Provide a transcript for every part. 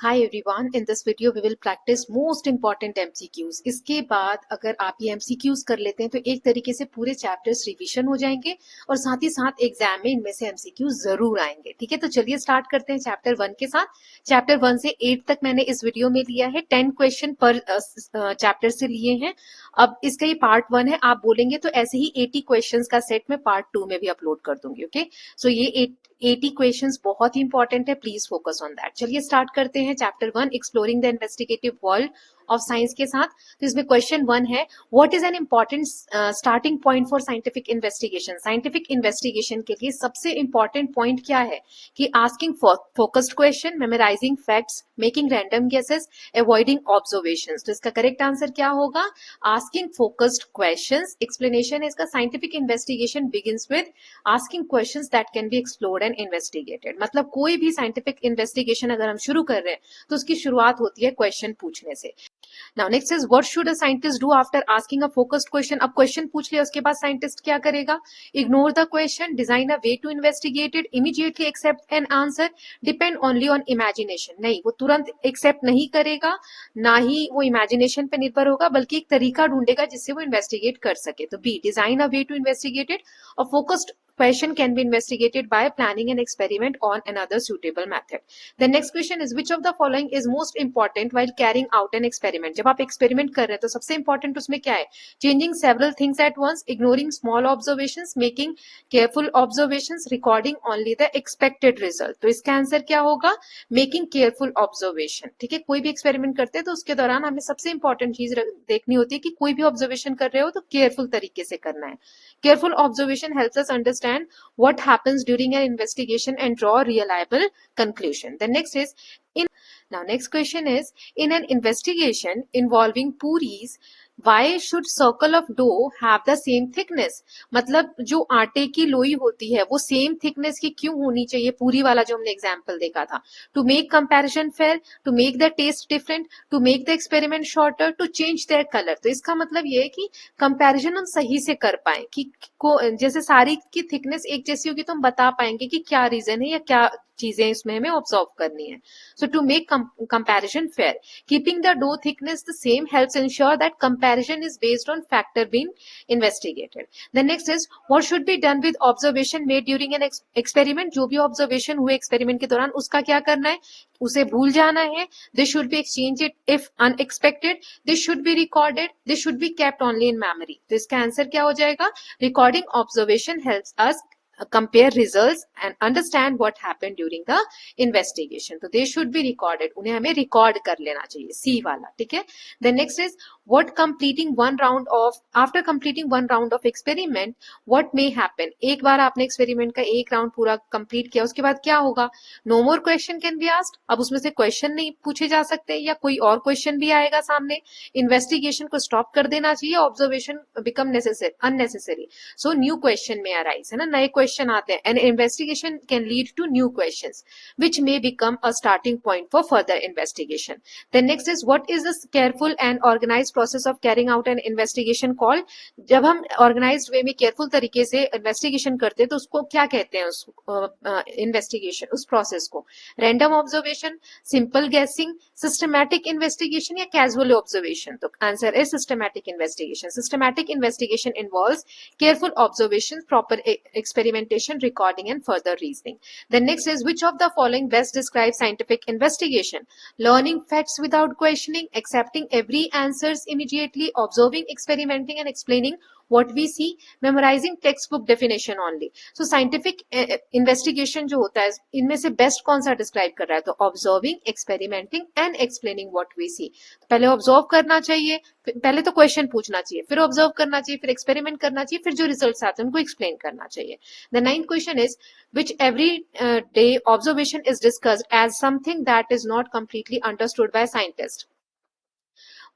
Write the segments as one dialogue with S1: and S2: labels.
S1: Hi everyone, in this video we will practice most important MCQs. इसके बाद अगर आप ये MCQs कर लेते हैं तो एक तरीके से पूरे चैप्टर्स रिवीजन हो जाएंगे और साथ ही साथ एग्जाम में इनमें से MCQs जरूर आएंगे। ठीक है, तो चलिए स्टार्ट करते हैं चैप्टर 1 के साथ। चैप्टर 1 से 8 तक मैंने इस वीडियो में लिया है, 10 क्वेश्चन पर चैप्टर से लिए हैं। अब इसका ये पार्ट 1 है, आप बोलेंगे तो ऐसे ही 80 क्वेश्चंस का सेट में पार्ट 2 में भी अपलोड कर दूंगी। ओके, सो ये 80 क्वेश्चंस बहुत ही इंपॉर्टेंट है, प्लीज फोकस ऑन दैट। चलिए स्टार्ट करते हैं chapter 1 exploring the investigative world of science के साथ। तो इसमें क्वेश्चन 1 है, what is an important starting point for scientific investigation. Scientific investigation के लिए सबसे इंपॉर्टेंट पॉइंट क्या है कि asking focused question, memorising facts, making random guesses, avoiding observations. तो इसका करेक्ट आंसर क्या होगा? Asking focused questions. एक्सप्लेनेशन है इसका, scientific investigation begins with asking questions that can be explored and investigated. मतलब कोई भी साइंटिफिक इन्वेस्टिगेशन अगर हम शुरू कर रहे हैं तो उसकी शुरुआत होती है क्वेश्चन पूछने से। Now next is what should a scientist do after asking a focused question? अब क्वेश्चन पूछ लिया उसके बाद साइंटिस्ट क्या करेगा? Ignore the question, design a way to investigate it, immediately accept an answer, depend only on imagination. नहीं, वो तुरंत एक्सेप्ट नहीं करेगा, ना ही वो इमेजिनेशन पे निर्भर होगा, बल्कि एक तरीका ढूंढेगा जिससे वो इन्वेस्टिगेट कर सके। तो B, design a way to investigate it. और focused question can be investigated by planning an experiment on another suitable method. The next question is, which of the following is most important while carrying out an experiment? जब आप experiment कर रहे हैं तो सबसे important उसमें क्या है? Changing several things at once, ignoring small observations, making careful observations, recording only the expected result. तो इसका आंसर क्या होगा? Making careful observation. ठीक है, कोई भी experiment करते हैं तो उसके दौरान हमें सबसे important चीज देखनी होती है कि कोई भी observation कर रहे हो तो careful तरीके से करना है। Careful observation helps us understand what happens during an investigation and draw reliable conclusion. The next is next question is, in an investigation involving puris, why should circle of dough have the same thickness? मतलब जो आटे की लोई होती है वो same thickness की क्यों होनी चाहिए? पूरी वाला जो हमने एग्जाम्पल देखा था। To make comparison fair, to make the test different, to make the experiment shorter, to change their colour. तो इसका मतलब ये है कि कंपैरिजन हम सही से कर पाए कि जैसे सारी की थिकनेस एक जैसी होगी तो हम बता पाएंगे कि क्या रीजन है या क्या चीजें इसमें हमें ऑब्जर्व करनी है। So to make comparison fair, keeping the dough thickness the same helps ensure that comparison is based on factor being investigated. The next is, what should be done with observation made during an experiment? जो भी observation हुए experiment के दौरान उसका क्या करना है? उसे भूल जाना है। This should be exchanged if unexpected, this should be recorded, this should be kept only in memory. तो इसका आंसर क्या हो जाएगा? Recording observation helps us compare results and understand what happened during the investigation. तो they should be recorded, उन्हें हमें record कर लेना चाहिए, सी वाला। ठीक है, the next is, what completing one round of after completing one round of experiment what may happen? एक बार आपने एक्सपेरिमेंट का एक राउंड पूरा कंप्लीट किया उसके बाद क्या होगा? No more question can be asked. अब उसमें से क्वेश्चन नहीं पूछे जा सकते या कोई और क्वेश्चन भी आएगा सामने। इन्वेस्टिगेशन को स्टॉप कर देना चाहिए, observation become necessary unnecessary, so new question में अराइज, है ना, नए क्वेश्चन आते हैं। And investigation can lead to new questions which may become a starting point for further investigation. The next is, what is the careful and organized process of carrying out an investigation called? जब हम organized way में careful तरीके से investigation करते हैं तो उसको क्या कहते हैं? उस investigation, उस process को random observation, simple guessing, systematic investigation या casual observation? तो answer is systematic investigation. Systematic investigation involves careful observation, proper experimentation, recording and further reasoning. The next is, which of the following best describes scientific investigation? Learning facts without questioning, accepting every answers immediately, observing, experimenting and explaining what we see, memorizing textbook definition only. So scientific investigation जो होता है इनमें से best कौन सा describe कर रहा है? तो observing, experimenting and explaining what we see. पहले ऑब्जर्व करना चाहिए, पहले तो क्वेश्चन पूछना चाहिए, फिर ऑब्जर्व करना चाहिए, फिर एक्सपेरिमेंट करना चाहिए, फिर जो रिजल्ट्स आते हैं उनको एक्सप्लेन करना चाहिए। The 9th question is, which every day observation is discussed as something that is not completely understood by scientists.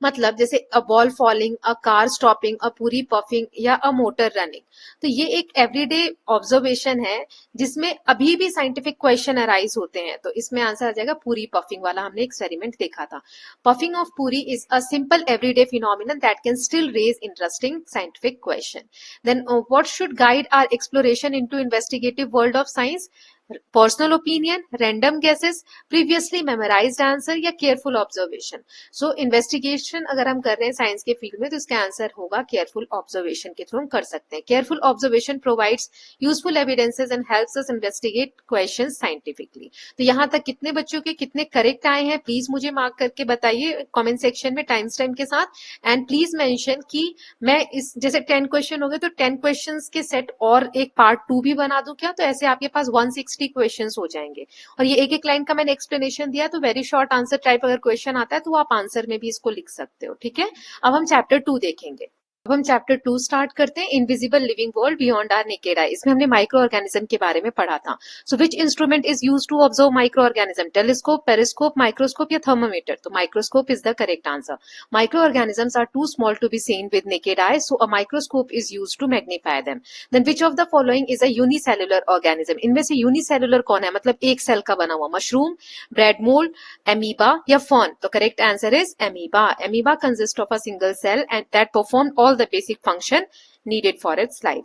S1: मतलब जैसे a ball falling, a car stopping, a puri puffing या अ मोटर रनिंग। तो ये एक everyday observation है जिसमें अभी भी साइंटिफिक क्वेश्चन अराइज होते हैं। तो इसमें आंसर आ जाएगा पूरी पफिंग वाला, हमने एक्सपेरिमेंट देखा था। Puffing of puri is a simple everyday phenomenon that can still raise interesting scientific question. Then what should guide our exploration into investigative world of science? Personal opinion, random guesses, previously memorised answer या careful observation. So investigation अगर हम कर रहे हैं science के field में तो इसका आंसर होगा केयरफुल ऑब्जर्वेशन के थ्रू हम कर सकते हैं। Careful observation provides useful evidences and helps us investigate questions scientifically. तो यहाँ तक कितने बच्चों के कितने करेक्ट आए हैं प्लीज मुझे मार्क करके बताइए कमेंट सेक्शन में टाइम स्टैम्प के साथ। एंड प्लीज मेंशन कि मैं इस जैसे 10 क्वेश्चन हो गए तो 10 क्वेश्चंस के सेट और एक पार्ट 2 भी बना दूं क्या, तो ऐसे आपके पास 160 क्वेश्चंस हो जाएंगे। और ये एक एक लाइन का मैंने एक्सप्लेनेशन दिया, तो वेरी शॉर्ट आंसर टाइप अगर क्वेश्चन आता है तो आप आंसर में भी इसको लिख सकते हो। ठीक है, अब हम चैप्टर 2 देखेंगे। अब हम चैप्टर 2 स्टार्ट करते हैं, invisible living world beyond our naked eye. इसमें हमने माइक्रो ऑर्गेनिज्म के बारे में पढ़ा था। So which instrument is used to observe micro organism, telescope, periscope, microscope या थर्मोमीटर। तो microscope is the correct answer. Micro organisms are too small to be seen with naked eye, so a microscope is used to magnify them. Then which of the following is a unicellular organism, इनमें से unicellular कौन है, मतलब एक cell का बना हुआ, mushroom, bread mould, amoeba या फर्न। तो correct answer is amoeba. Amoeba consist of a single cell and that perform all the basic function needed for its life.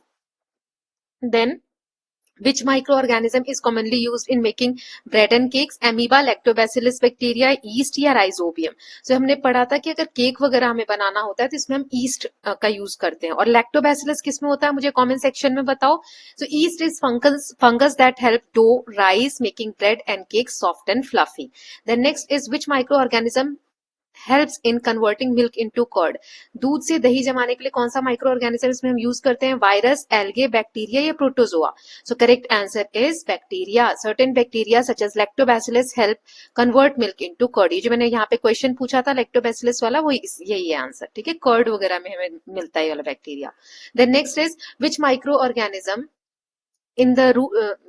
S1: Then which microorganism is commonly used in making bread and cakes, amoeba, lactobacillus bacteria, yeast या rhizobium। so हमने पढ़ा था कि अगर cake वगैरह हमें बनाना होता है तो इसमें हम ईस्ट का यूज करते हैं। और लैक्टोबैसिलस किस में होता है मुझे कमेंट सेक्शन में बताओ। so yeast is fungus that help dough rise, making bread and cakes soft and fluffy. then next is which microorganism helps in converting milk into curd, दूध से दही जमाने के लिए कौन सा माइक्रो ऑर्गेनिज्म इसमें हम यूज करते हैं, वायरस, एल्गे, बैक्टीरिया या protozoa. So correct answer is bacteria. Certain bacteria such as lactobacillus help convert milk into curd. ये जो मैंने यहाँ पे क्वेश्चन पूछा था लैक्टोबैसिलस वाला, वो यही है आंसर। ठीक है, कर्ड वगैरह में हमें मिलता है ये वाला bacteria. Then next is which microorganism in the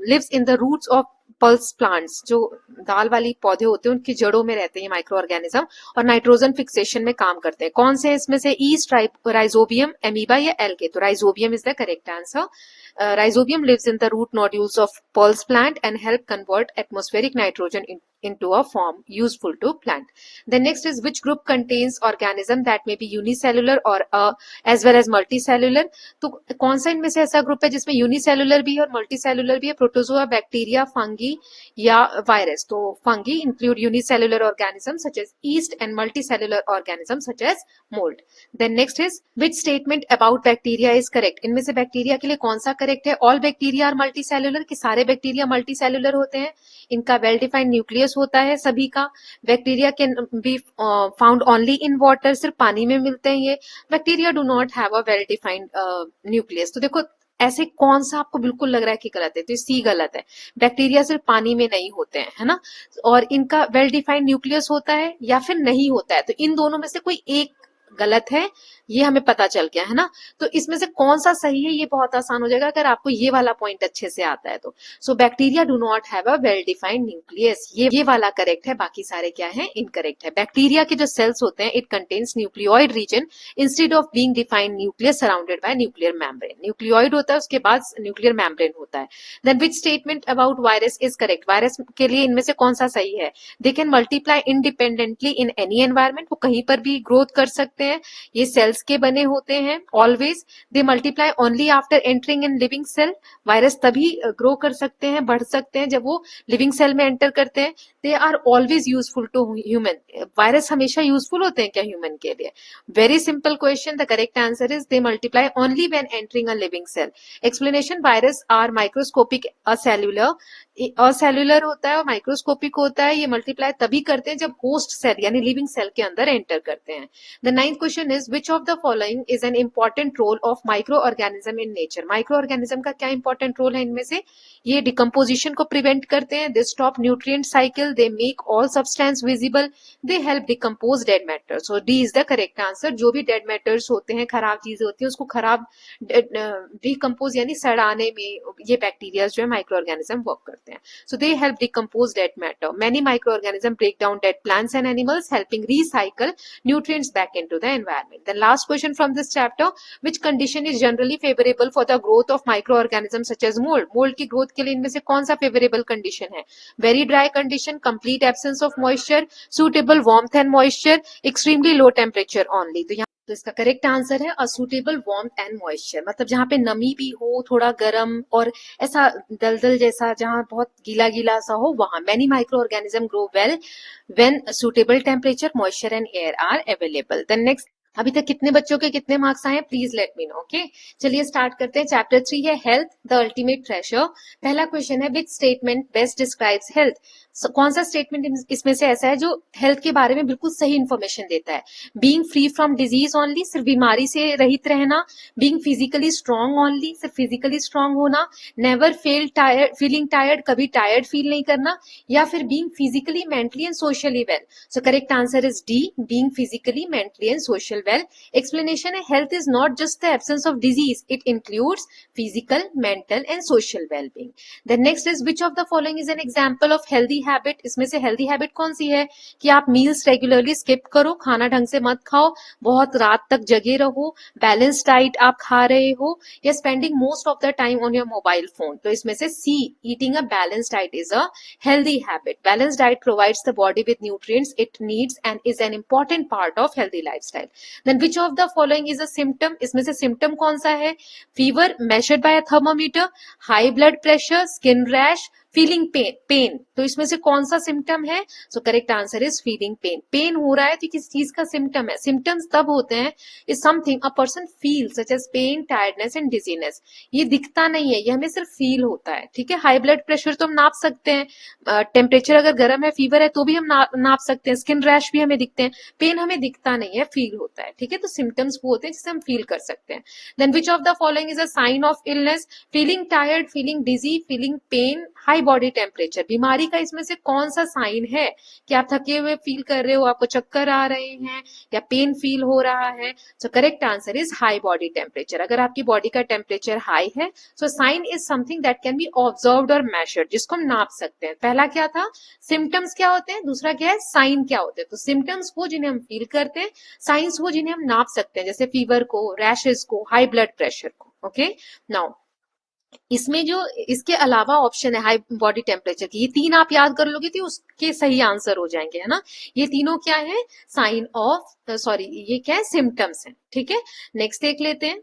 S1: lives in the roots of pulse plants, जो दाल वाली पौधे होते हैं उनकी जड़ों में रहते हैं माइक्रो ऑर्गेनिज्म और नाइट्रोजन फिक्सेशन में काम करते हैं। कौन से इसमें से, ईस्ट, राइजोबियम, एमीबा या एल्गे। तो rhizobium is the correct answer. Rhizobium lives in the root nodules of pulse plant and help convert atmospheric nitrogen into a form useful to plant. Then next is which group contains organism that may be unicellular or as well as multicellular। तो कौन सा इनमें से ऐसा group है जिसमें unicellular भी है और मल्टीसेलुलर भी है, प्रोटोजोआ, बैक्टीरिया, फंगी या वायरस। तो fungi include unicellular organism such as yeast and multicellular organism such as mould. Then next is which statement about bacteria is correct, इनमें से बैक्टीरिया के लिए कौन सा करेक्ट है, ऑल बैक्टीरिया आर मल्टीसेलुलर, कि सारे बैक्टीरिया मल्टीसेलुलर होते हैं, इनका वेल डिफाइंड न्यूक्लियस होता है सभी का, bacteria can be found only in water, सिर्फ पानी में मिलते हैं ये, bacteria do not have a well defined nucleus. तो देखो ऐसे कौन सा आपको बिल्कुल लग रहा है कि गलत है, तो सी गलत है, बैक्टीरिया सिर्फ पानी में नहीं होते हैं, है ना, और इनका वेल डिफाइंड न्यूक्लियस होता है या फिर नहीं होता है, तो इन दोनों में से कोई एक गलत है, ये हमें पता चल गया है ना। तो इसमें से कौन सा सही है ये बहुत आसान हो जाएगा अगर आपको ये वाला पॉइंट अच्छे से आता है तो। So bacteria do not have a well defined nucleus, ये वाला करेक्ट है, बाकी सारे क्या है, इनकरेक्ट है। बैक्टीरिया के जो सेल्स होते हैं it contains nucleoid region instead of being defined nucleus surrounded by nuclear membrane. Nucleoid होता है उसके बाद न्यूक्लियर मेम्ब्रेन होता है। Then which statement about virus is correct, virus के लिए इनमें से कौन सा सही है, they can multiply independently in any environment, वो कहीं पर भी ग्रोथ कर सकते हैं, ये सेल्स के बने होते हैं, always they multiply only after entering in living cell, virus तभी ग्रो कर सकते हैं, बढ़ सकते हैं जब वो लिविंग सेल में एंटर करते हैं, they are always useful to human, virus हमेशा यूजफुल होते हैं क्या ह्यूमन के लिए, very simple question, the correct answer is they multiply only when entering a living cell. Explanation, virus are microscopic acellular, acellular होता है और माइक्रोस्कोपिक होता है, ये मल्टीप्लाई तभी करते हैं जब होस्ट सेल यानी लिविंग सेल के अंदर एंटर करते हैं। The ninth question is which of the following is an important role of microorganism in nature, microorganism का क्या इंपॉर्टेंट रोल है इनमें से, ये डिकम्पोजिशन को प्रिवेंट करते हैं, they stop nutrient cycle, they make all substance visible, they help decompose dead matter. So D is the correct answer, जो भी डेड मैटर्स होते हैं, खराब चीजें होती हैं, उसको खराब डिकम्पोज यानी सड़ाने में ये बैक्टीरिया जो है माइक्रो ऑर्गेनिज्म वर्क करते हैं। So they help decompose dead matter, many micro organism break down dead plants and animals helping recycle nutrients back into the environment. The last question from this chapter, which condition is generally favorable for the growth of microorganisms such as mold, mold की growth के लिए इनमें से कौन सा favorable condition है, very dry condition, complete absence of moisture, suitable warmth and moisture, extremely low temperature only। तो तो इसका करेक्ट आंसर है a suitable warmth and moisture, मतलब जहाँ पे नमी भी हो, थोड़ा गर्म और ऐसा दलदल जैसा, जहाँ बहुत गीला गीला सा हो, वहां many microorganism grow well when suitable temperature, moisture and air are available. Then next, अभी तक कितने बच्चों के कितने मार्क्स आए हैं please let me know. Okay, चलिए स्टार्ट करते हैं। चैप्टर 3 है हेल्थ द अल्टीमेट ट्रेजर। पहला क्वेश्चन है which statement best describes health. कौन सा स्टेटमेंट इसमें से ऐसा है जो हेल्थ के बारे में बिल्कुल सही इंफॉर्मेशन देता है। Being free from disease only, सिर्फ बीमारी से रहित रहना। बीइंग फिजिकली स्ट्रांग ओनली, सिर्फ फिजिकली स्ट्रांग होना। Never feel tired, feeling tired, कभी टायर्ड फील नहीं करना। या फिर being physically mentally and socially well. So correct answer is D, being physically mentally and social well. Explanation है health is not just the absence of disease, it includes physical, mental and social wellbeing. Then next is which of the following is an example of healthy habit. इसमें से healthy habit कौन सी है कि आप meals regularly skip करो, खाना ढंग से मत खाओ, बहुत रात तक जगे रहो, बैलेंस डाइट आप खा रहे हो, या spending most of the time on your mobile phone. तो इसमें से C, eating a balance diet is a healthy habit. Balanced diet provides the body with nutrients it needs and is an important part of healthy lifestyle. Then which of the following is a symptom? इसमें से symptom कौन सा है? Fever measured by a thermometer, high blood pressure, skin rash, feeling pain. तो इसमें से कौन सा सिम्टम है? So correct answer is feeling pain. Pain हो रहा है तो किस चीज का सिम्टम है? सिम्टम्स तब होते हैं is something a person feel such as pain, tiredness and dizziness. ये दिखता नहीं है, ये हमें सिर्फ फील होता है। ठीक है, हाई ब्लड प्रेशर तो हम नाप सकते हैं, टेम्परेचर अगर गर्म है, फीवर है तो भी हम नाप सकते हैं, स्किन रैश भी हमें दिखते हैं, पेन हमें दिखता नहीं है, फील होता है। ठीक है, तो सिम्टम्स वो होते हैं जिसे हम फील कर सकते हैं। Then which of the following is a sign of illness? Feeling tired, feeling dizzy, feeling pain, high body temperature. बीमारी का इसमें से कौन सा साइन है कि आप थके हुए फील कर रहे हो, आपको चक्कर आ रहे हैं या पेन फील हो रहा है? So correct answer is high body temperature. अगर आपकी बॉडी का टेम्परेचर हाई है, so sine is something that can be observed और मेजर्ड, जिसको हम नाप सकते हैं। पहला क्या था? सिम्टम्स क्या होते हैं, दूसरा क्या है? साइन क्या होते हैं। तो सिम्टम्स वो जिन्हें हम फील करते हैं, साइंस वो जिन्हें हम नाप सकते हैं, जैसे फीवर को, रैशेस को, हाई ब्लड प्रेशर को। ओके, नाउ इसमें जो इसके अलावा ऑप्शन है हाई बॉडी टेम्परेचर की, ये तीन आप याद कर लोगे तो उसके सही आंसर हो जाएंगे, है ना। ये तीनों क्या है? साइन ऑफ सॉरी, ये क्या है? सिम्टम्स है। ठीक है, नेक्स्ट देख लेते हैं।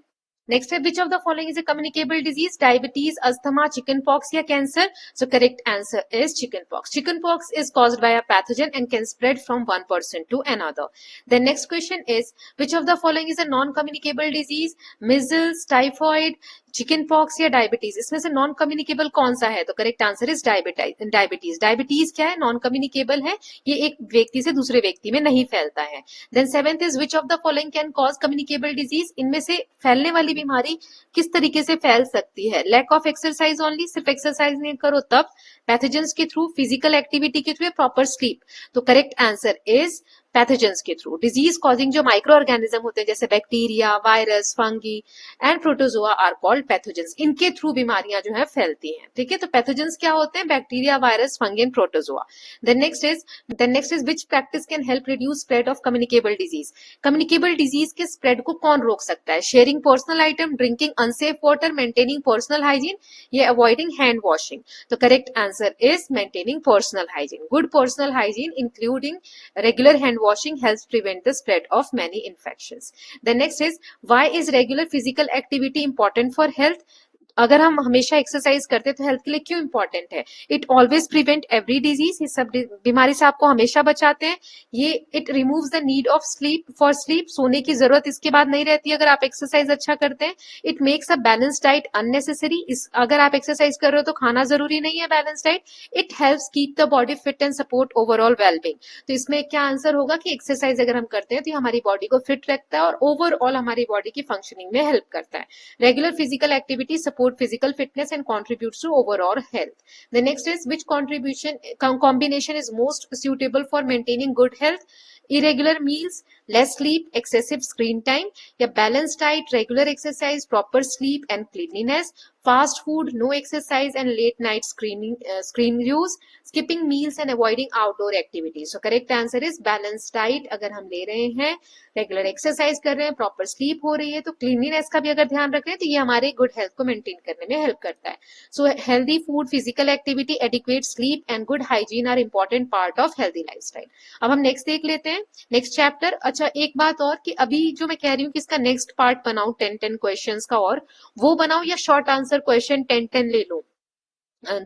S1: नेक्स्ट है which of the following is a communicable disease? Diabetes, asthma, chicken pox या cancer? So correct answer is chicken pox. Chicken pox is caused by a pathogen and can spread from one person to another. Then next question is which of the following is a non communicable disease? Measles, typhoid, chicken pox या diabetes? इसमें से non communicable कौन सा है? तो correct answer is diabetes. Diabetes क्या है? Non communicable है, ये एक व्यक्ति से दूसरे व्यक्ति में नहीं फैलता है। Then seventh is which of the following can cause communicable disease? इनमें से फैलने वाली बीमारी किस तरीके से फैल सकती है? लैक ऑफ एक्सरसाइज ओनली, सिर्फ एक्सरसाइज नहीं करो तब, पैथोजेंस के थ्रू, फिजिकल एक्टिविटी के थ्रू, प्रॉपर स्लीप। तो करेक्ट आंसर इज पैथोजेंस के थ्रू। डिजीज कॉजिंग जो माइक्रो ऑर्गेनिज्म होते हैं जैसे bacteria, virus, fungi and protozoa are called pathogens, इनके थ्रू बीमारियां जो है फैलती हैं। ठीक है, तो पैथोजेंस क्या होते हैं? Bacteria, virus, fungi and protozoa. Then next is which practice can help reduce spread of communicable disease? Communicable disease के स्प्रेड को कौन रोक सकता है? Sharing personal item, drinking unsafe water, maintaining personal hygiene या अवॉइडिंग हैंड वॉशिंग? तो correct answer is maintaining personal hygiene. Good personal hygiene including regular hand washing helps prevent the spread of many infections. The next is why is regular physical activity important for health? अगर हम हमेशा exercise करते हैं तो health के लिए क्यों important है? It always prevent every disease, ये सब बीमारी से आपको हमेशा बचाते हैं। ये it removes the need of sleep for sleep, सोने की जरूरत इसके बाद नहीं रहती अगर आप एक्सरसाइज अच्छा करते हैं। It makes a balance diet unnecessary, अगर आप एक्सरसाइज कर रहे हो तो खाना जरूरी नहीं है balance diet. It helps keep the body fit and support overall wellbeing. तो इसमें क्या आंसर होगा कि एक्सरसाइज अगर हम करते हैं तो हमारी बॉडी को फिट रखता है और ओवरऑल हमारी बॉडी की फंक्शनिंग में हेल्प करता है। Regular physical activity support physical fitness and contributes to overall health. The next is which combination is most suitable for maintaining good health? Irregular meals, less sleep, excessive screen time या balanced diet, regular exercise, proper sleep and cleanliness, fast food, no exercise and late night screen use, skipping meals and avoiding outdoor activities. So correct answer is balanced diet अगर हम ले रहे हैं, regular exercise कर रहे हैं, proper sleep हो रही है, तो क्लीनलीनेस का भी अगर ध्यान रख रहे हैं तो ये हमारे गुड हेल्थ को मेंटेन करने में हेल्प करता है. So healthy food, physical activity, adequate sleep and good hygiene are important part of healthy lifestyle. अब हम नेक्स्ट देख लेते हैं, नेक्स्ट चैप्टर. अच्छा एक बात और कि अभी जो मैं कह रही हूँ कि इसका नेक्स्ट पार्ट बनाऊं 10 क्वेश्चंस का, और वो बनाऊं या शॉर्ट आंसर क्वेश्चन 10 ले लूं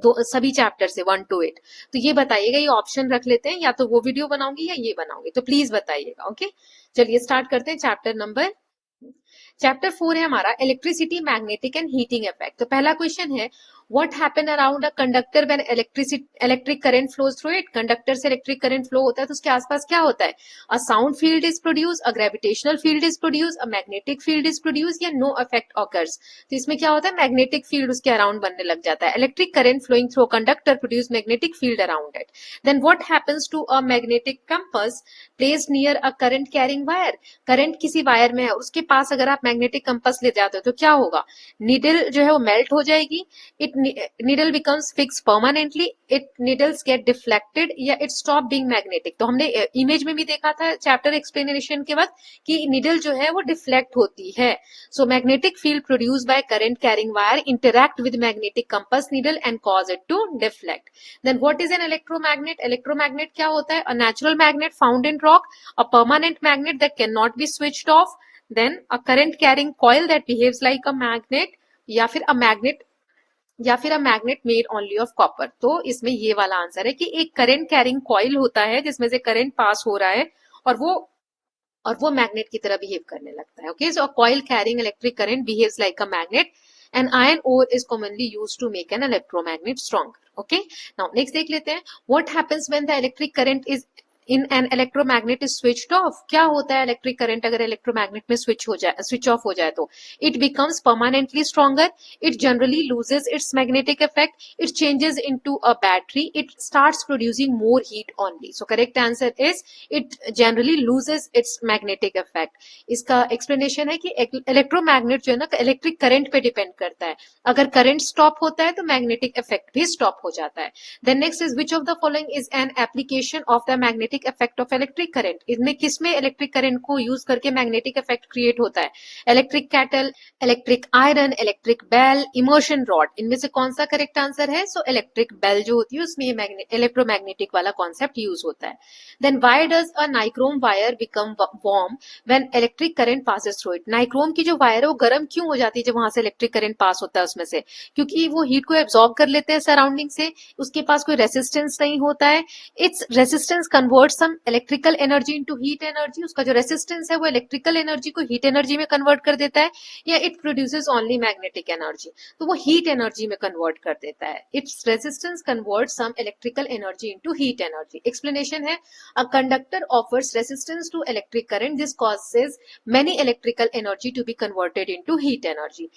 S1: दो सभी चैप्टर से 1 to 8, तो ये बताइएगा. ये ऑप्शन रख लेते हैं, या तो वो वीडियो बनाऊंगी या ये बनाऊंगी, तो प्लीज बताइएगा. ओके चलिए स्टार्ट करते हैं. चैप्टर 4 है हमारा electricity, magnetic and heating effect. तो पहला क्वेश्चन है what happen around a conductor when electric current flows through it. Conductor से इलेक्ट्रिक करंट फ्लो होता है तो उसके आसपास क्या होता है? A sound field is produce, a gravitational field is produce, a magnetic field is produce, या नो इफेक्ट ऑकर्स. तो इसमें क्या होता है? मैग्नेटिक फील्ड उसके अराउंड बनने लग जाता है. Electric current flowing through conductor produce magnetic field around it. Then what happens to a magnetic compass placed near a current carrying wire. Current किसी वायर में है, उसके पास अगर आप मैग्नेटिक कंपास ले जाते हो तो क्या होगा? नीडल जो है वो मेल्ट हो जाएगी. It needle becomes fix permanently, it needles get deflected, या इट स्टॉप बीइंग मैग्नेटिक. तो हमने इमेज में भी देखा था चैप्टर एक्सप्लेनेशन के वक्त कि नीडल जो है वो डिफ्लेक्ट होती है. So magnetic field produce by current carrying wire interact with magnetic compass needle and cause it to deflect. Then what is an electromagnet. Electromagnet क्या होता है? A natural magnet found in rock, a permanent magnet that cannot be switched off, then a current carrying coil that behaves like a magnet, या फिर a magnet made only of copper. तो इसमें ये वाला answer है कि एक current carrying coil होता है जिसमें से करंट पास हो रहा है और वो मैग्नेट की तरह बिहेव करने लगता है. Okay so a coil carrying electric current behaves like a magnet. An iron ore is commonly used to make an electromagnet stronger. Okay. Now next देख लेते हैं. What happens when the electric current is in an electromagnet is switched off. क्या होता है electric current अगर electromagnet में switch off हो जाए तो? It becomes permanently stronger. It generally loses its magnetic effect. It changes into a battery. It starts producing more heat only. So correct answer is it generally loses its magnetic effect. इसका explanation है कि electromagnet जो है ना electric current पे depend करता है. अगर करंट स्टॉप होता है तो मैग्नेटिक इफेक्ट भी स्टॉप हो जाता है. Then next is which of the following is an application of the magnetic effect of electric current. इनमें किसमें इलेक्ट्रिक करंट को यूज करके मैग्नेटिक इफेक्ट क्रिएट होता है? Electric kettle, electric iron, electric bell, immersion rod. इनमें से कौन सा करेक्ट आंसर है? सो इलेक्ट्रिक बेल जो होती है उसमें ये इलेक्ट्रोमैग्नेटिक वाला कॉन्सेप्ट यूज होता है. Then why does a nichrome wire become warm when electric current passes through it. Nichrome की जो वायर है वो गर्म क्यों हो जाती है जब वहां से इलेक्ट्रिक करंट पास होता है उसमें से? क्योंकि वो हीट को एब्जॉर्ब कर लेते हैं सराउंडिंग से, उसके पास कोई रेसिस्टेंस नहीं होता है. Its resistance convert some electrical energy into heat energy. उसका जो रेसिस्टेंस है वो इलेक्ट्रिकल एनर्जी को हीट एनर्जी में कन्वर्ट कर देता है, या it produces only magnetic energy. तो वो हीट एनर्जी में कन्वर्ट कर देता है. Its resistance convert some electrical energy into heat energy. Explanation है a conductor offers resistance to electric current. This causes many electrical energy to be converted into heat energy.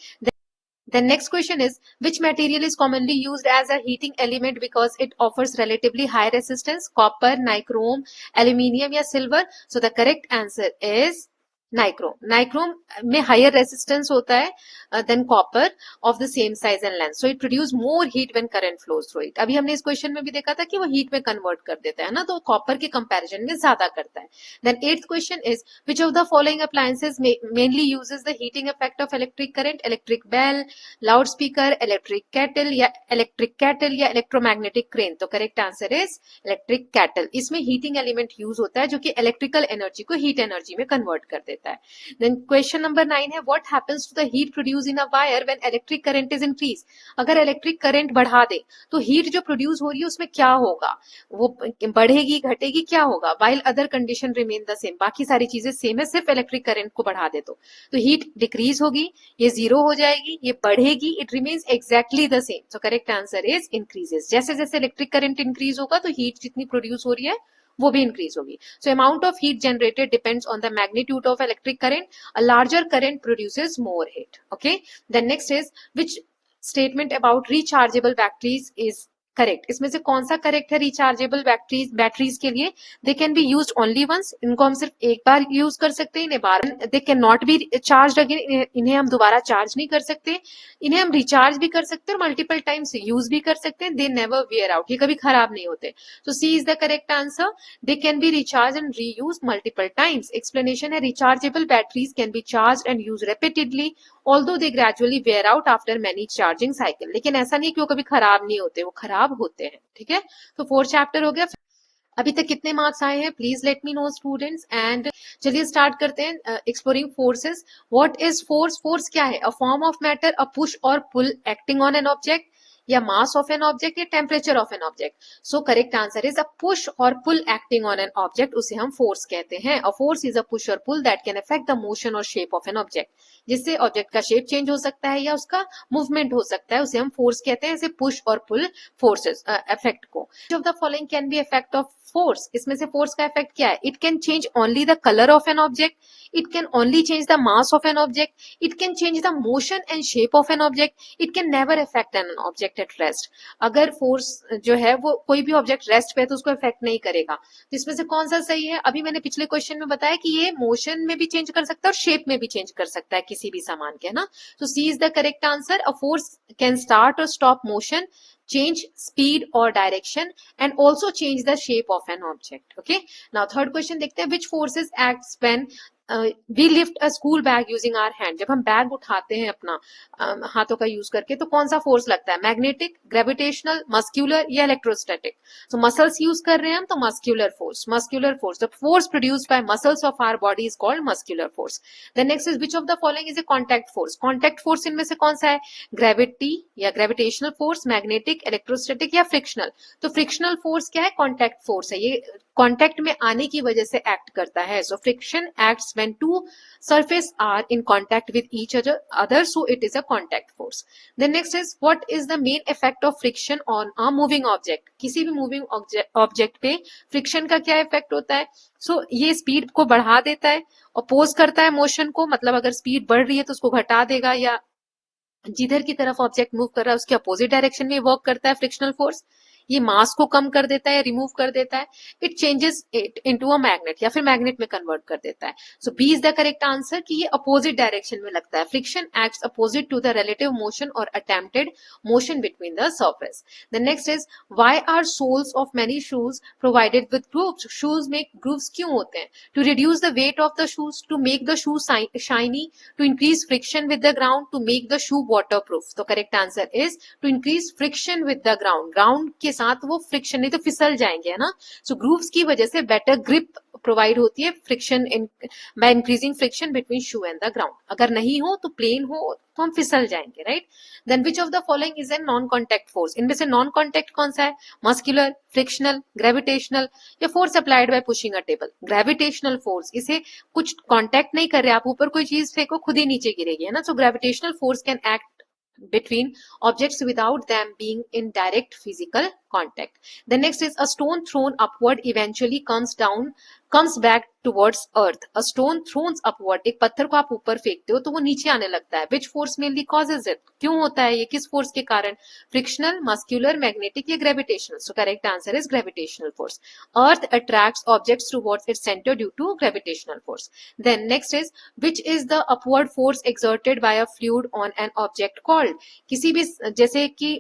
S1: Then next question is which material is commonly used as a heating element because it offers relatively high resistance? Copper, nichrome, aluminium या silver? So the correct answer is nichrome. Nichrome में higher resistance होता है than copper of the same size and length, so it produce more heat when current flows through it. अभी हमने इस question में भी देखा था कि वो हीट में कन्वर्ट कर देता है ना, तो कॉपर के कंपैरिजन में ज्यादा करता है. Then eighth question is which of the following appliances mainly uses the heating effect of electric current? Electric bell, loudspeaker, electric kettle या इलेक्ट्रोमैग्नेटिक क्रेन. तो correct answer is electric kettle. इसमें heating element use होता है जो कि electrical energy को heat energy में convert कर देता है. Then question number 9 है what happens to the heat produced in a wire when electric current is increased. अगर इलेक्ट्रिक करंट बढ़ा दे तो हीट जो प्रोड्यूस हो रही है उसमें क्या होगा? वो बढ़ेगी, घटेगी, क्या होगा? while other condition remain the same. बाकी सारी चीजें सेम है, सिर्फ इलेक्ट्रिक करंट को बढ़ा दे तो हीट डिक्रीज होगी, ये जीरो हो जाएगी, ये बढ़ेगी, it remains exactly the same. So correct answer is increases. जैसे जैसे इलेक्ट्रिक करंट इंक्रीज होगा तो हीट जितनी प्रोड्यूस हो रही है वो भी इंक्रीज होगी. So amount of heat generated depends on the magnitude of electric current. A larger current produces more heat. Okay then next is which statement about rechargeable batteries is correct, इसमें से कौन सा करेक्ट है? Rechargeable batteries के लिए they can be used only once, इनको हम सिर्फ एक बार यूज कर सकते हैं, इन्हें बार they can not be charge again, इन्हें हम दोबारा चार्ज नहीं कर सकते, इन्हें हम रिचार्ज भी कर सकते हैं और मल्टीपल टाइम्स यूज भी कर सकते हैं, दे नेवर वेयर आउट, ये कभी खराब नहीं होते। तो C is the correct answer, they can be recharge and reuse multiple times. Explanation है rechargeable batteries can be charge and use repeatedly although they gradually wear out after many charging cycle, लेकिन ऐसा नहीं कि वो कभी खराब नहीं होते, वो खराब होते हैं। ठीक है, तो 4th चैप्टर हो गया। अभी तक कितने मार्क्स आए हैं please let me no students. And चलिए स्टार्ट करते हैं exploring forces. What is force? Force क्या है? A form of matter, a push और पुल एक्टिंग ऑन एन ऑब्जेक्ट, या मास ऑफ एन ऑब्जेक्ट, या temperature of an object. So correct answer is a push और पुल acting on an object, उसे हम force कहते हैं। A force is a push और pull that can affect the motion और shape of an object, जिससे object का shape change हो सकता है या उसका मूवमेंट हो सकता है, उसे हम फोर्स कहते हैं। ऐसे पुश और पुल फोर्सेस इफेक्ट को। Of the following can be effect of force? इसमें से फोर्स का इफेक्ट क्या है? It can change only the colour of an object, it can only change the mass of an object, it can change the motion and shape of an object, it can never effect an object at rest. अगर force जो है वो कोई भी object rest पे है तो उसको इफेक्ट नहीं करेगा। तो इसमें से कौन सा सही है? अभी मैंने पिछले क्वेश्चन में बताया कि ये मोशन में भी चेंज कर सकता है और शेप में भी चेंज कर सकता है किसी भी सामान के, है ना। तो C is the correct answer. A force can start और stop motion, change speed or direction and also change the shape of an object. Okay, now third question देखते हैं, which forces acts when we lift a school bag using our hand? जब हम bag उठाते हैं अपना हाथों का use करके, तो कौन सा फोर्स लगता है? मैग्नेटिक, ग्रेविटेशनल, मस्क्यूलर या इलेक्ट्रोस्टैटिक? सो मसल्स यूज कर रहे हैं हम, तो muscular force. Muscular force, the force produced by muscles of our body is called muscular force. The next is which of the following is a contact force? Contact force इनमें से कौन सा है? ग्रेविटी या ग्रेविटेशनल फोर्स, मैग्नेटिक, इलेक्ट्रोस्टैटिक या frictional? तो frictional force क्या है? कॉन्टैक्ट फोर्स है, ये कॉन्टैक्ट में आने की वजह से एक्ट करता है। So friction acts when two surface are in contact with each other, so it is a contact force. The next is, what is the main effect of friction on a moving object? किसी भी moving object पे friction का क्या effect होता है? So ये speed को बढ़ा देता है, oppose करता है motion को, मतलब अगर speed बढ़ रही है तो उसको घटा देगा, या जिधर की तरफ ऑब्जेक्ट मूव कर रहा है उसके अपोजिट डायरेक्शन में वर्क करता है फ्रिक्शनल फोर्स। ये मास को कम कर देता है, रिमूव कर देता है। It changes it into a magnet, या फिर मैग्नेट में कन्वर्ट कर देता है। So B is the correct answer कि ये अपोजिट डायरेक्शन में लगता है। Friction acts opposite to the relative motion और attempted motion between the surface. The next is, why are soles of many shoes provided with grooves? Shoes में grooves क्यों होते हैं? To reduce the weight of the shoes, to make the shoe shiny, to increase friction with the ground, to make the shoe waterproof. तो correct answer is to increase friction with the ground. Ground के साथ वो friction, नहीं तो फिसल जाएंगे, है ना। सो ग्रूव्स की वजह से बेटर ग्रिप प्रोवाइड होती है friction by increasing friction between shoe and the ground. अगर नहीं हो तो प्लेन हो तो हम फिसल जाएंगे, right. Then which of the following is an non contact force? इनमें से नॉन कॉन्टैक्ट कौन सा है? मस्कुलर, फ्रिक्शनल, ग्रेविटेशनल या force applied by pushing a table? Gravitational force, इसे कुछ कॉन्टैक्ट नहीं कर रहे, आप ऊपर कोई चीज फेंको खुद ही नीचे गिरेगी, है ना। So gravitational force can act between objects without them being in direct physical contact. The next is, a stone thrown upward eventually comes back towards earth. A stone thrown upward, एक पत्थर को आप ऊपर फेंकते हो तो वो नीचे आने लगता है। Which force mainly causes it? क्यों होता है ये? किस फोर्स के कारण? फ्रिक्शनल, मस्कुलर, मैग्नेटिक या gravitational? So correct answer is gravitational force. Earth attracts objects towards its center due to gravitational force. Then next is, which is the upward force exerted by a fluid on an object called? किसी भी, जैसे कि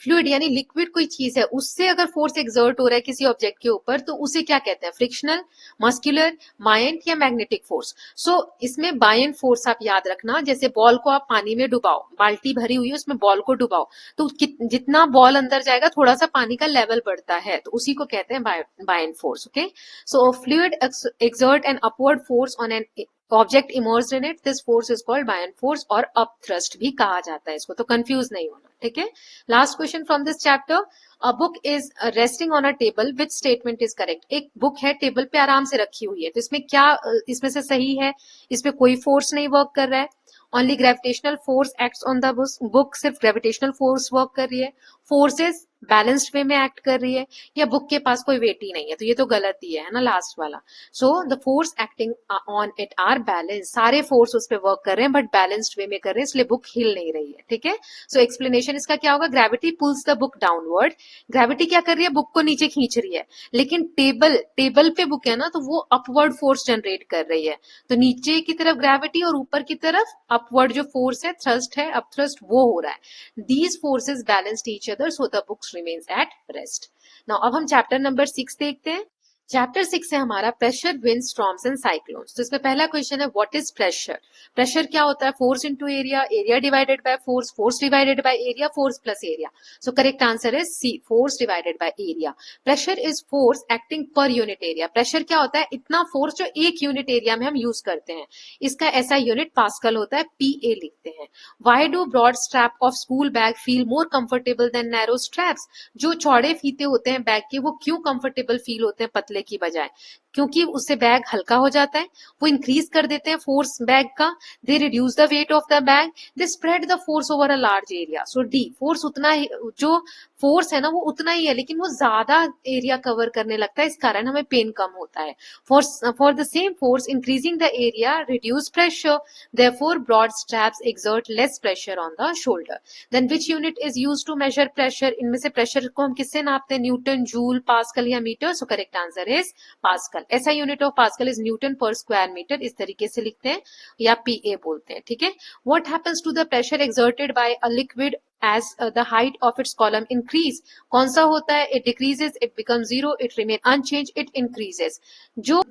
S1: fluid यानी liquid कोई चीज है, उससे अगर फोर्स एक्सर्ट हो रहा है किसी ऑब्जेक्ट के ऊपर, तो उसे क्या कहते हैं? फ्रिक्शनल, मस्कुलर, बायंट या मैग्नेटिक फोर्स? सो इसमें बायंट फोर्स आप याद रखना, जैसे बॉल को आप पानी में डुबाओ, बाल्टी भरी हुई है उसमें बॉल को डुबाओ, तो जितना बॉल अंदर जाएगा थोड़ा सा पानी का लेवल बढ़ता है, तो उसी को कहते हैं buoyant force. Okay, so fluid exert an upward force on an object immersed in it, this force is called buoyant force, और अपथ्रस्ट भी कहा जाता है इसको, तो कंफ्यूज नहीं होना, ठीक है। Last question from this chapter, a book is resting on a table, which statement is correct? एक बुक है, टेबल पे आराम से रखी हुई है, तो इसमें क्या इसमें से सही है? इसमें कोई फोर्स नहीं वर्क कर रहा है, only gravitational force acts on the book, सिर्फ ग्रेविटेशनल फोर्स वर्क कर रही है। फोर्सेस बैलेंस्ड वे में एक्ट कर रही है, या बुक के पास कोई वेट ही नहीं है, तो ये तो गलत ही है ना लास्ट वाला। So the force acting on it are balance, सारे फोर्स उस पर वर्क कर रहे हैं बट बैलेंस्ड वे में कर रहे हैं, इसलिए बुक हिल नहीं रही है। ठीक है, सो एक्सप्लेनेशन इसका क्या होगा, gravity pulls the book downward, gravity क्या कर रही है, बुक को नीचे खींच रही है, लेकिन टेबल टेबल पे बुक है ना, तो वो अपवर्ड फोर्स जनरेट कर रही है, तो नीचे की तरफ ग्रेविटी और ऊपर की तरफ अपवर्ड जो फोर्स है, थ्रस्ट है, अप थ्रस्ट, वो हो रहा है। These forces balanced each other so the books remains at rest. Now अब हम चैप्टर नंबर 6 देखते हैं। चैप्टर 6 है हमारा pressure, wind, storms and cyclones. तो इसमें पहला क्वेश्चन है, व्हाट इज प्रेशर। प्रेशर क्या होता है, force into area, area divided by force, force divided by area, force plus area. So correct answer is C, force divided by area. Pressure is force acting per unit area. Pressure क्या होता है, इतना force जो एक unit area में हम use करते हैं, इसका ऐसा यूनिट पास्कल होता है, पीए लिखते हैं। Why do broad strap of school bag feel more comfortable than narrow straps. जो चौड़े फीते होते हैं बैग के, वो क्यों कंफर्टेबल फील होते हैं पतले की बजाय, क्योंकि उससे बैग हल्का हो जाता है, वो इंक्रीज कर देते हैं फोर्स बैग का, they reduce the weight of the bag, they spread the force over a large area. So D, force उतना ही, जो फोर्स है ना वो उतना ही है, लेकिन वो ज्यादा एरिया कवर करने लगता है, इस कारण हमें पेन कम होता है। For the same force increasing the area reduce pressure, therefore broad straps exert less pressure on the shoulder. Then which unit is used to measure pressure. इनमें से प्रेशर को हम किससे नापते हैं, न्यूटन, जूल, पास्कल या metre. So correct answer is pascal. ऐसा unit of pascal is newton per square metre, इस तरीके से लिखते हैं, या पीए बोलते हैं। ठीक है, what happens to the pressure exerted by a liquid as the height of its column increase। कौन सा होता है, it decreases, it becomes zero, it remain unchanged, it increases। जो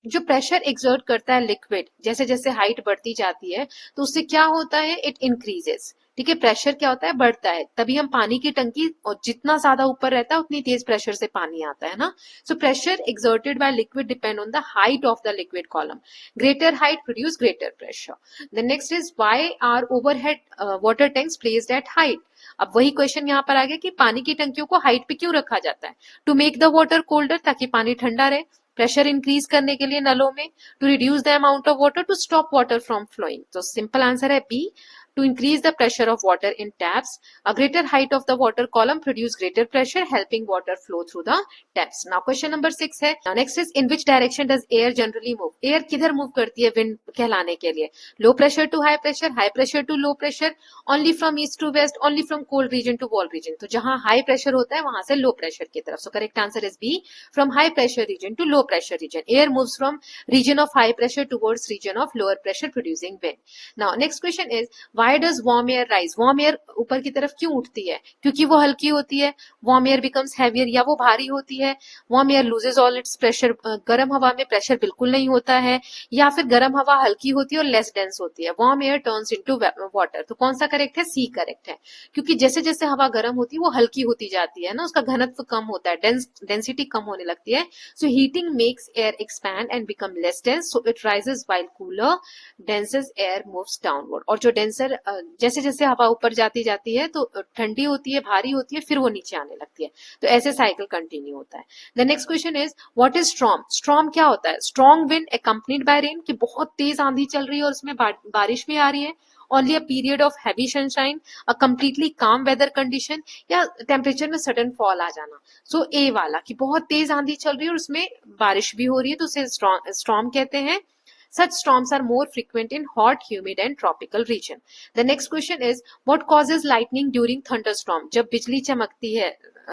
S1: जो प्रेशर एक्सर्ट करता है लिक्विड, जैसे जैसे हाइट बढ़ती जाती है तो उससे क्या होता है, इट इंक्रीजेस। ठीक है, प्रेशर क्या होता है, बढ़ता है, तभी हम पानी की टंकी, और जितना ज्यादा ऊपर रहता है उतनी तेज प्रेशर से पानी आता है ना। So pressure exerted by liquid depend on the height of the liquid column, greater height produce greater pressure. The next is, why are overhead water tanks placed at height. अब वही क्वेश्चन यहाँ पर आ गया कि पानी की टंकियों को हाइट पे क्यों रखा जाता है, to make the water colder, ताकि पानी ठंडा रहे, प्रेशर इंक्रीज करने के लिए नलों में, to reduce the amount of water, to stop water from flowing. तो सिंपल आंसर है B, to increase the pressure of water in taps. A greater height of the water column produce greater pressure, helping water flow through the taps. Now question number 6 है, now next is, in which direction does air generally move। air किधर move करती है wind कहलाने के लिए, low pressure to high pressure to low pressure, only from east to west, only from cold region to warm region। तो जहां high pressure होता है वहां से low pressure की तरफ। So correct answer is B, from high pressure region to low pressure region। air moves from region of high pressure towards region of lower pressure producing wind। Now next question is, Why does warm air rise। warm air ऊपर की तरफ क्यों उठती है, क्योंकि वो हल्की होती है, warm air becomes heavier, या वो भारी होती है, warm air loses all its pressure। गर्म हवा में प्रेशर बिल्कुल नहीं होता है, या फिर गर्म हवा हल्की होती है और लेस डेंस होती है, warm air turns into water। तो कौन सा करेक्ट है, सी करेक्ट है, क्योंकि जैसे जैसे हवा गर्म होती है वो हल्की होती जाती है ना, उसका घनत्व कम होता है, डेंसिटी कम होने लगती है। So heating makes air expand and become less dense, so it rises while cooler denser air moves downward. और जो डेंसर, जैसे जैसे हवा ऊपर जाती जाती है तो ठंडी होती है, भारी होती है, फिर वो नीचे आने लगती है, तो ऐसे साइकिल कंटिन्यू होता है। The next question is, what is storm. Storm क्या होता है, स्ट्रॉन्ग विंड एक्कम्पनीड बाय रेन, कि बहुत तेज आंधी चल रही है और उसमें बारिश भी आ रही है, only a period of heavy sunshine, a completely calm weather condition, या टेम्परेचर में सडन फॉल आ जाना। सो ए वाला, कि बहुत तेज आंधी चल रही है और उसमें बारिश भी हो रही है, तो उसे स्टॉर्म कहते हैं। Such storms are more frequent in hot, humid and tropical region। The next question is, what causes lightning during thunderstorm। जब बिजली चमकती है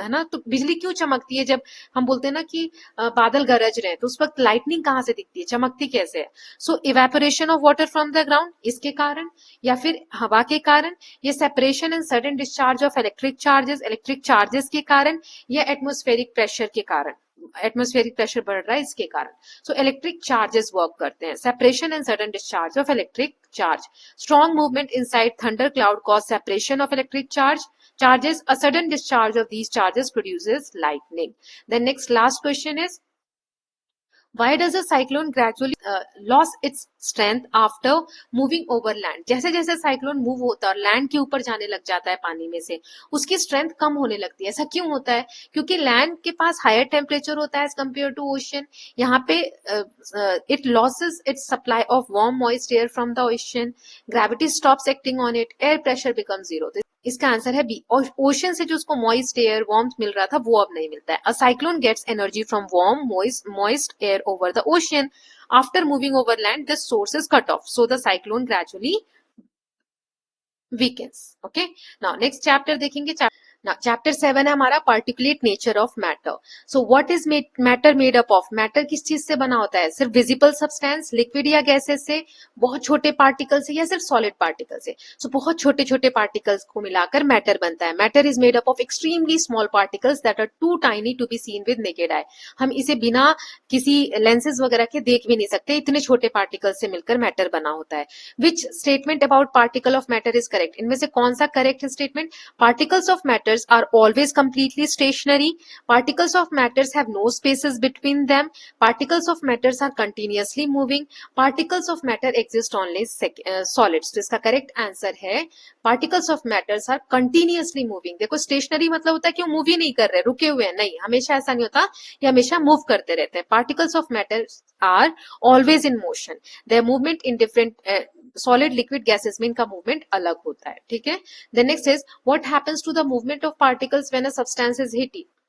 S1: ना, तो बिजली क्यों चमकती है, जब हम बोलते हैं ना कि बादल गरज रहे हैं, तो उस वक्त लाइटनिंग कहाँ से दिखती है, चमकती कैसे है। So evaporation of water from the ground, इसके कारण, या फिर हवा के कारण, ये separation and sudden discharge of electric charges के कारण, या एटमोस्फेरिक प्रेशर के कारण, एटमोस्फेरिक प्रेशर बढ़ रहा है इसके कारण। सो इलेक्ट्रिक चार्जेस वर्क करते हैं, separation and sudden discharge of electric charge. Strong movement inside thunder cloud cause separation of electric charges, a sudden discharge of these charges produces lightning। The next last question is, why does a cyclone gradually lose its strength after moving over land। जैसे जैसे cyclone move होता है और land के ऊपर जाने लग जाता है पानी में से, उसकी स्ट्रेंथ कम होने लगती है। ऐसा क्यों होता है, क्योंकि लैंड के पास हायर टेम्परेचर होता है एज कम्पेयर टू ओशन। यहाँ पे it loses its supply of warm moist air from the ocean, gravity stops acting on it, air pressure become zero. इसका आंसर है बी। ओशन से जो उसको मॉइस्ट एयर वार्मथ मिल रहा था वो अब नहीं मिलता है। A cyclone gets energy from warm moist air over the ocean. After moving over land this source is cut off, so the cyclone gradually weakens. Okay, now next chapter देखेंगे। Now, chapter 7 है हमारा particulate nature of matter. So, what is matter made up of? Matter किस चीज से बना होता है? सिर्फ visible substance, liquid या gases से, बहुत छोटे particles से, या सिर्फ solid particles से? So, बहुत छोटे छोटे particles को मिलाकर matter बनता है. Matter is made up of extremely small particles that are too tiny to be seen with naked eye. हम इसे बिना किसी lenses वगैरह के देख भी नहीं सकते, इतने छोटे particles से मिलकर matter बना होता है. Which statement about particle of matter is correct? इनमें से कौन सा correct है statement? Particles of matter are always completely stationary. Particles of matters have no spaces between them. Particles of matters are continuously moving. Particles of matter exist only solids. तो इसका correct answer है particles of matters are continuously moving. देखो stationary मतलब होता है कि वो move ही नहीं कर रहे, रुके हुए हैं, नहीं, हमेशा ऐसा नहीं होता, ये हमेशा move करते रहते हैं. Particles of matters are always in motion. Their movement in different solid liquid gases में इनका मूवमेंट अलग होता है. ठीक है. The next is what happens to the movement of particles when a substance is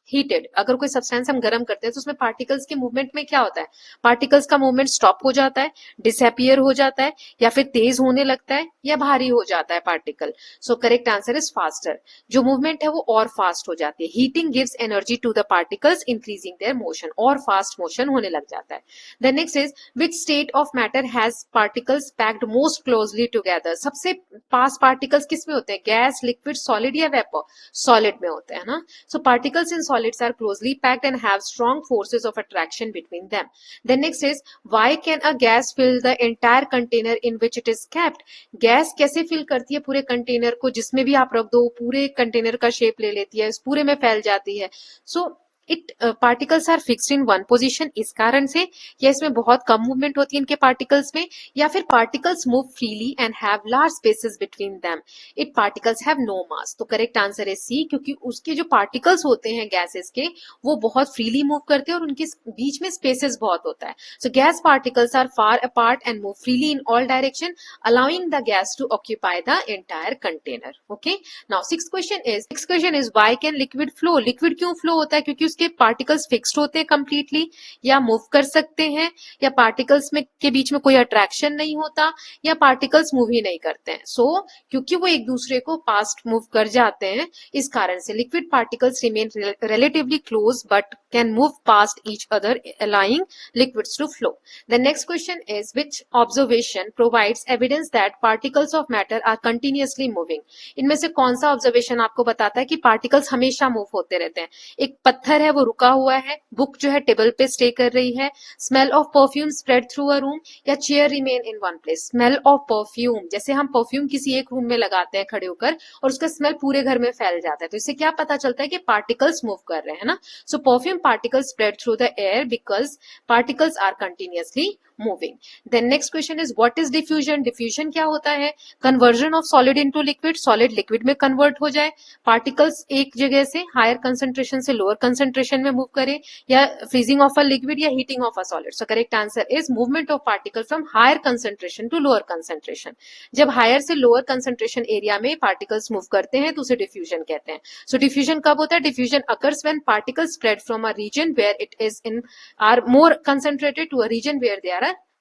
S1: heated. अगर कोई सब्सटेंस हम गर्म करते हैं तो उसमें पार्टिकल्स के मूवमेंट में क्या होता है? पार्टिकल्स का मूवमेंट स्टॉप हो जाता है, डिसअपियर हो जाता है, या फिर तेज होने लगता है, या भारी हो जाता है particle. So correct answer is faster. जो मूवमेंट है वो और फास्ट हो जाती है. Heating gives energy to the particles increasing their motion, और फास्ट मोशन होने लग जाता है. The next is which state of matter has particles packed most closely together. सबसे पास पार्टिकल्स किस में होते हैं? गैस, लिक्विड, सॉलिड या वेपर? सॉलिड में होते हैं ना. So particles in solids are closely packed and have strong forces of attraction between them. The next is why can a gas fill the entire container in which it is kept? Gas कैसे fill करती है पूरे container को? जिसमें भी आप रख दो पूरे कंटेनर का शेप ले लेती है, इस पूरे में फैल जाती है. So it particles are fixed in one position. इस कारण से, या इसमें बहुत कम मूवमेंट होती है इनके पार्टिकल्स में, या फिर particles move freely and have large spaces between them. It particles have no mass. तो करेक्ट आंसर है सी, क्योंकि उसके जो पार्टिकल्स होते हैं गैसेस के, वो बहुत फ्रीली मूव करते हैं और उनके बीच में स्पेसेस बहुत होता है. So gas particles are far apart and move freely in all direction, allowing the gas to occupy the entire container. Okay, now sixth question is why can liquid flow? Liquid क्यों flow होता है? क्योंकि उसके particles fixed होते हैं completely, या move कर सकते हैं, या पार्टिकल्स में के बीच में कोई अट्रैक्शन नहीं होता, या पार्टिकल्स मूव ही नहीं करते हैं. सो क्योंकि वो एक दूसरे को पास्ट मूव कर जाते हैं, इस कारण से liquid particles remain relatively close but can move past each other, allowing liquids to flow. The next question is which observation provides evidence that particles of matter are continuously moving? इनमें से कौन सा ऑब्जर्वेशन आपको बताता है कि particles हमेशा move होते रहते हैं? एक पत्थर है वो रुका हुआ है, बुक जो है टेबल पे स्टे कर रही है, smell of perfume spread through a room, या chair remain in one place. Smell of perfume, जैसे हम परफ्यूम किसी एक रूम में लगाते हैं खड़े होकर और उसका स्मेल पूरे घर में फैल जाता है, तो इससे क्या पता चलता है कि पार्टिकल्स मूव कर रहे हैं ना. So perfume particles spread through the air because particles are continuously moving. Then next question is what is diffusion? Diffusion क्या होता है? Conversion of solid into liquid, solid liquid में कन्वर्ट हो जाए, पार्टिकल्स एक जगह से हायर कंसंट्रेशन से लोअर कंसंट्रेशन में मूव करे, या फ्रीजिंग ऑफ अ लिक्विड, या heating of a solid. So correct answer is movement of particle from higher concentration to lower concentration. जब हायर से लोअर कंसंट्रेशन एरिया में पार्टिकल्स मूव करते हैं तो उसे डिफ्यूजन कहते हैं. सो डिफ्यूजन कब होता है? Diffusion occurs when particles spread from a region where it is in are more concentrated to a region where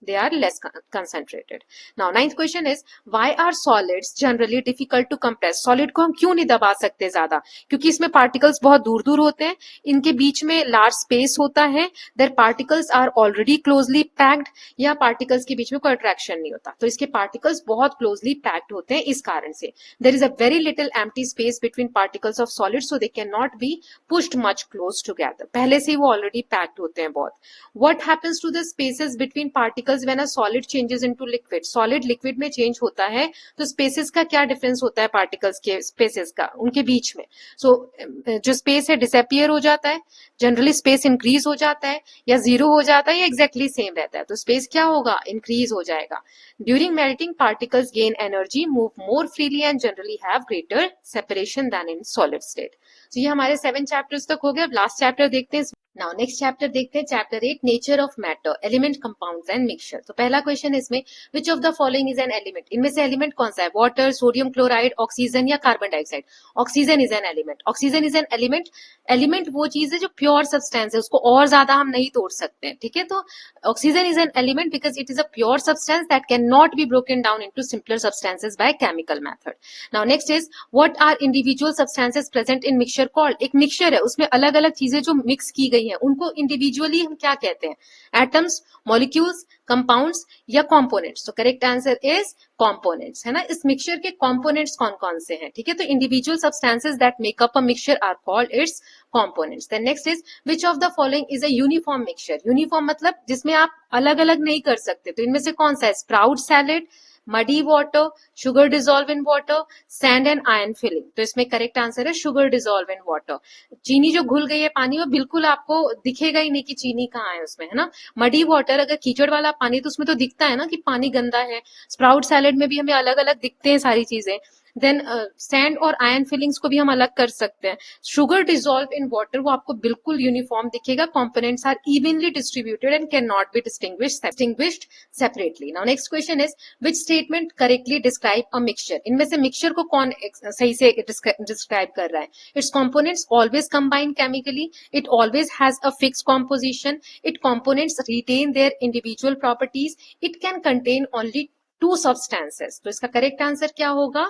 S1: they are less concentrated. Now ninth question is why are solids generally difficult to compress? solid को हम क्यों नहीं दबा सकते ज्यादा? क्योंकि इसमें particles बहुत दूर दूर होते हैं, इनके बीच में लार्ज स्पेस होता है, there particles are already closely packed, या पार्टिकल्स के बीच में कोई अट्रैक्शन नहीं होता, तो इसके पार्टिकल्स बहुत क्लोजली पैक्ड होते हैं. इस कारण से there is a very little empty space between particles of solid, so they can not be pushed much close together. पहले से ही वो ऑलरेडी पैक्ड होते हैं बहुत. What happens to the spaces between particles when a solid changes into liquid? solid liquid में change होता है तो स्पेसेस का क्या डिफरेंस होता है पार्टिकल्स के स्पेसेस का उनके बीच में? जो स्पेस है डिसअपियर हो जाता है, जनरली स्पेस इंक्रीज हो जाता है, या जीरो हो जाता है, या एग्जैक्टली सेम रहता है. तो स्पेस क्या होगा? इंक्रीज हो जाएगा. During melting particles gain energy, move more freely and generally have greater separation than in solid state. तो ये हमारे 7 चैप्टर्स तक हो गए. अब लास्ट चैप्टर देखते हैं. नाउ नेक्स्ट चैप्टर देखते हैं, chapter 8, nature of matter, element, compounds and mixture. तो पहला क्वेश्चन इसमें, विच of the following is an element, इनमें से एलिमेंट कौन सा है, वाटर, सोडियम क्लोराइड, ऑक्सीजन या carbon dioxide. Oxygen is an element, oxygen is an element. Element वो चीज है जो प्योर सब्सटेंस है, उसको और ज्यादा हम नहीं तोड़ सकते हैं, ठीक है। तो oxygen is an element because it is a pure substance that can not be broken down into simpler substances by chemical method. Now next is, what are individual substances present in mixture called, एक mixture है उसमें अलग अलग चीजें जो mix की गई हैं उनको इंडिविजुअली हम क्या कहते हैं, एटम्स, मॉलिक्यूल्स, कंपाउंड्स या कंपोनेंट्स। तो करेक्ट आंसर इज कंपोनेंट्स, है ना। इस मिक्सचर के कंपोनेंट्स कौन कौन से हैं, ठीक है। तो individual substances that make up a mixture are called its components. Then next is, which of the following is a uniform mixture, uniform मतलब जिसमें आप अलग अलग नहीं कर सकते, तो इनमें से कौन सा है, sprout salad, muddy water, sugar dissolve in water, sand and iron filling. तो इसमें करेक्ट आंसर है शुगर डिजोल्व इन वाटर। चीनी जो घुल गई है पानी में, बिल्कुल आपको दिखेगा ही नहीं कि चीनी कहाँ है उसमें, है ना। मडी वाटर, अगर कीचड़ वाला पानी तो उसमें तो दिखता है ना कि पानी गंदा है। स्प्राउट सैलेड में भी हमें अलग अलग दिखते हैं सारी चीजें। देन सैंड और आयरन फिलिंग्स को भी हम अलग कर सकते हैं। शुगर डिजोल्व इन वाटर, वो आपको बिल्कुल यूनिफॉर्म दिखेगा। Components are evenly distributed and can not be distinguished separately. Now next question is, which statement correctly describe a mixture, इनमें से मिक्सचर को कौन सही से डिस्क्राइब कर रहा है। Its components always combine chemically, it always has a fixed composition, it components retain their individual properties, it can contain only two substances. तो इसका करेक्ट आंसर क्या होगा,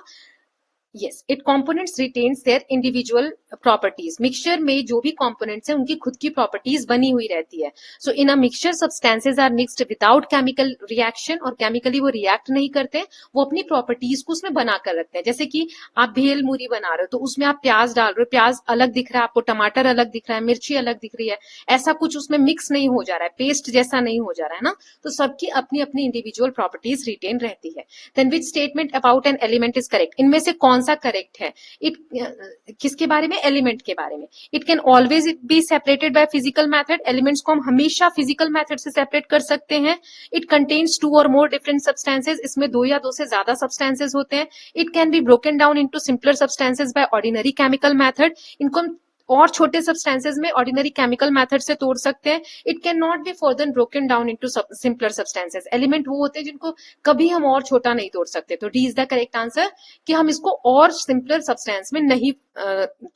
S1: yes, it components retains their individual properties। Mixture में जो भी components हैं उनकी खुद की properties बनी हुई रहती है। So in a mixture substances are mixed without chemical reaction, और chemically वो react नहीं करते, वो अपनी properties को उसमें बना कर रखते हैं। जैसे कि आप भेल मूरी बना रहे हो तो उसमें आप प्याज डाल रहे हो, प्याज अलग दिख रहा है आपको, टमाटर अलग दिख रहा है, मिर्ची अलग दिख रही है, ऐसा कुछ उसमें मिक्स नहीं हो जा रहा है, पेस्ट जैसा नहीं हो जा रहा है ना। तो सबकी अपनी अपनी इंडिविजुअल प्रॉपर्टीज रिटेन रहती है। Then which statement about an element is correct, इनमें से कौन सा करेक्ट है। इट किसके बारे में, एलिमेंट के बारे में। It can always be separated by physical method, elements को हम हमेशा फिजिकल मेथड से सेपरेट कर सकते हैं। इट कंटेन्स टू और मोर डिफरेंट सब्सटेंसेज, इसमें दो या दो से ज्यादा सब्सटेंसेज होते हैं। It can be broken down into simpler substances by ordinary chemical method, इनको हम और छोटे सब्सटेंसेज में ऑर्डिनरी केमिकल मेथड से तोड़ सकते हैं। It can not be further broken down into simpler substances, element वो होते हैं जिनको कभी हम और छोटा नहीं तोड़ सकते। तो D is the correct answer, कि हम इसको और सिंपलर सब्सटेंस में नहीं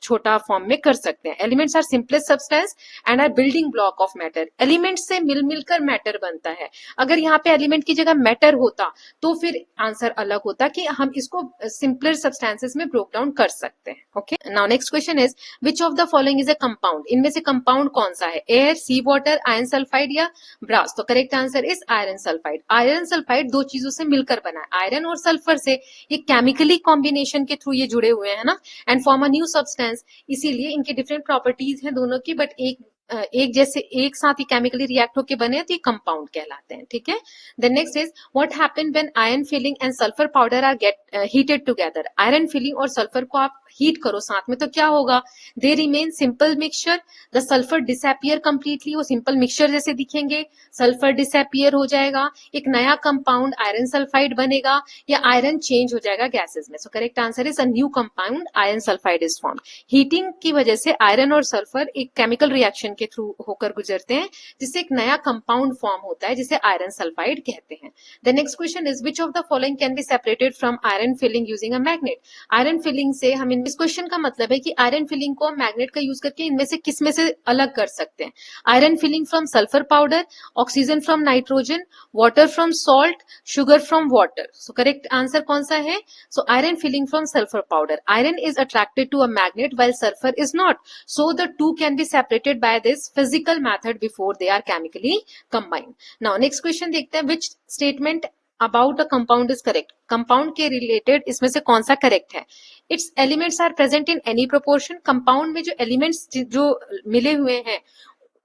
S1: छोटा फॉर्म में कर सकते हैं। Elements are simplest substance and are building block of matter, element से मिल मिलकर मैटर बनता है। अगर यहाँ पे एलिमेंट की जगह मैटर होता तो फिर आंसर अलग होता कि हम इसको सिंपलर सब्सटेंसेस में ब्रोक डाउन कर सकते हैं। Okay, now next question is, which of the following is a compound, इनमें से कंपाउंड कौन सा है, एयर, सी वाटर, आयरन सल्फाइड या ब्रास। तो correct answer is iron sulphide. Iron sulphide दो चीजों से मिलकर बना है, आयरन और सल्फर से, ये केमिकली कॉम्बिनेशन के थ्रू ये जुड़े हुए हैं ना, and form a new substance. इसीलिए इनके डिफरेंट प्रॉपर्टीज हैं दोनों की, बट एक जैसे एक साथ ही केमिकली रिएक्ट होकर बने तो ये कंपाउंड कहलाते हैं, ठीक है। Then next is, what happen when iron filling and sulphur powder are get heated together. Iron filling और सल्फर को आप हीट करो साथ में तो क्या होगा, they remain simple mixture, the sulphur disappear completely, वो सिंपल मिक्सचर जैसे दिखेंगे, सल्फर डिसअपियर हो जाएगा, एक नया कंपाउंड आयरन सल्फाइड बनेगा, या आयरन चेंज हो जाएगा गैसेस में। सो correct answer is a new compound iron sulphide is formed. Heating की वजह से आयरन और सल्फर एक केमिकल रिएक्शन के थ्रू होकर गुजरते हैं, जिससे एक नया कंपाउंड फॉर्म होता है जिसे आयरन सल्फाइड कहते हैं। The next question is, which of the following can be separated from iron filling using a magnet. Iron filling से हम इस क्वेश्चन का मतलब है कि आयरन फिलिंग को मैग्नेट का यूज करके इनमें से किस में से अलग कर सकते हैं। Iron filling from sulphur powder, oxygen from nitrogen, water from salt, sugar from water. So correct answer कौन सा है, so iron filling from sulphur powder. Iron is attracted to a magnet while sulfur is not, so the two can be separated by this physical method before they are chemically combined. Now next question देखते हैं, which statement about a compound is correct। Compound के related इसमें से कौन सा correct है। Its elements are present in any proportion, compound में जो एलिमेंट्स जो मिले हुए हैं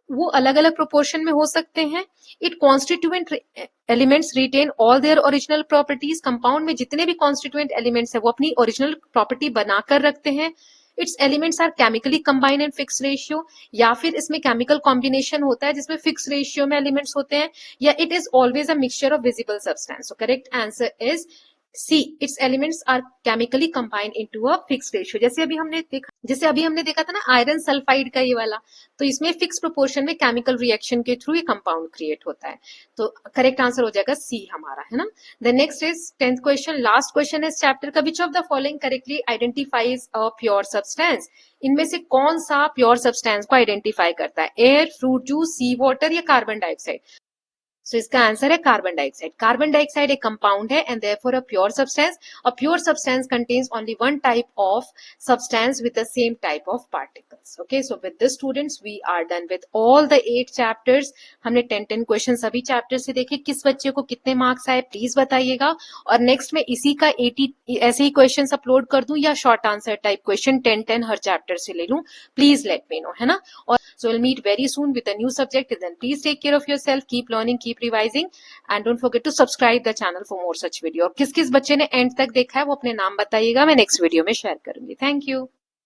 S1: वो अलग अलग प्रोपोर्शन में हो सकते हैं। It constituent elements retain all their original properties, compound में जितने भी कॉन्स्टिट्यूएंट एलिमेंट्स है वो अपनी ओरिजिनल प्रॉपर्टी बनाकर रखते हैं। Its elements are chemically combined in fix ratio, या फिर इसमें केमिकल कॉम्बिनेशन होता है जिसमें फिक्स रेशियो में एलिमेंट्स होते हैं, या it is always a mixture of visible substance. So correct answer is C its elements are chemically combined into a fix ratio. जैसे अभी हमने देखा था ना आयरन सल्फाइड का ये वाला, तो इसमें फिक्स प्रोपोर्शन में केमिकल रिएक्शन के थ्रू ये कंपाउंड क्रिएट होता है। तो करेक्ट आंसर हो जाएगा सी हमारा, है ना। The next is 10th question, last question है इस चैप्टर का। विच of the following correctly identifies a pure substance. इनमें से कौन सा प्योर सब्सटेंस को आइडेंटिफाई करता है, air, fruit juice, sea water या कार्बन डाइऑक्साइड। सो इसका आंसर है कार्बन डाइऑक्साइड। कार्बन डाइऑक्साइड एक कंपाउंड है and therefore a pure substance. A pure substance contains only one type of substance with the same type of particles. Okay, so with this students we are done with all the 8 chapters. हमने 10 question सभी chapter से देखे। किस बच्चे को कितने marks आए please बताइएगा। और नेक्स्ट में इसी का 80 ऐसे ही क्वेश्चन अपलोड कर दूं या शॉर्ट आंसर टाइप क्वेश्चन 10 हर चैप्टर से ले लूं, प्लीज लेट मी नो, है ना। और so we'll meet very soon with a new subject. Till then, please take care of yourself, keep learning, keep revising, and don't forget to subscribe the channel for more such video. और किस किस बच्चे ने and तक देखा है वो अपने नाम बताइएगा, मैं नेक्स्ट वीडियो में शेयर करूंगी। Thank you.